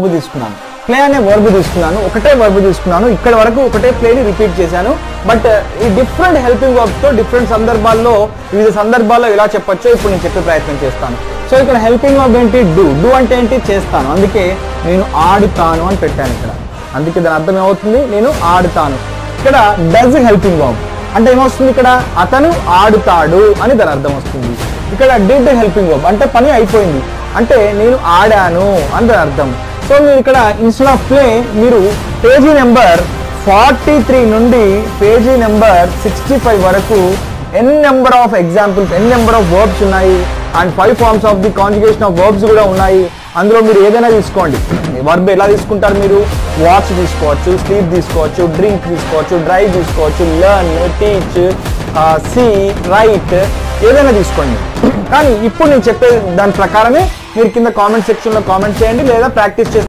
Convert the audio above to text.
తీసుకున్నాను, ప్లే అనే వర్బ్ తీసుకున్నాను, ఒకటే వర్బ్ తీసుకున్నాను, ఇక్కడ వరకు ఒకటే ప్లేని రిపీట్ చేశాను. బట్ ఈ డిఫరెంట్ హెల్పింగ్ వర్బ్స్తో డిఫరెంట్ సందర్భాల్లో వివిధ సందర్భాల్లో ఎలా చెప్పొచ్చో ఇప్పుడు నేను చెప్పే ప్రయత్నం చేస్తాను. సో ఇక్కడ హెల్పింగ్ వర్బ్ ఏంటి? డూ. డూ అంటే ఏంటి? చేస్తాను. అందుకే నేను ఆడుతాను అని పెట్టాను ఇక్కడ. అందుకే దాని అర్థం ఏమవుతుంది? నేను ఆడుతాను. ఇక్కడ డజ్ హెల్పింగ్ వర్బ్ అంటే ఏమొస్తుంది? ఇక్కడ అతను ఆడుతాడు అని దాని అర్థం వస్తుంది. ఇక్కడ డిడ్ హెల్పింగ్ వర్బ్ అంటే పని అయిపోయింది, అంటే నేను ఆడాను అని దాని అర్థం. సో మీరు ఇక్కడ ఇన్స్టెడ్ ఆఫ్ ప్లే మీరు పేజీ నెంబర్ 43 నుండి పేజీ నెంబర్ 65 వరకు n number of examples, n number of verbs ఉన్నాయి and 5 forms of the conjugation of verbs కూడా ఉన్నాయి. అందులో మీరు ఏదైనా తీసుకోండి. వర్బ్ ఎలా తీసుకుంటారు మీరు? వాచ్ తీసుకోవచ్చు, స్లీప్ తీసుకోవచ్చు, డ్రింక్ తీసుకోవచ్చు, డ్రైవ్ తీసుకోవచ్చు, లెర్న్, టీచ్, సీ, రైట్, ఏదైనా తీసుకోండి. కానీ ఇప్పుడు నేను చెప్పే దాని ప్రకారమే మీరు కింద కామెంట్ సెక్షన్లో కామెంట్ చేయండి లేదా ప్రాక్టీస్ చేసి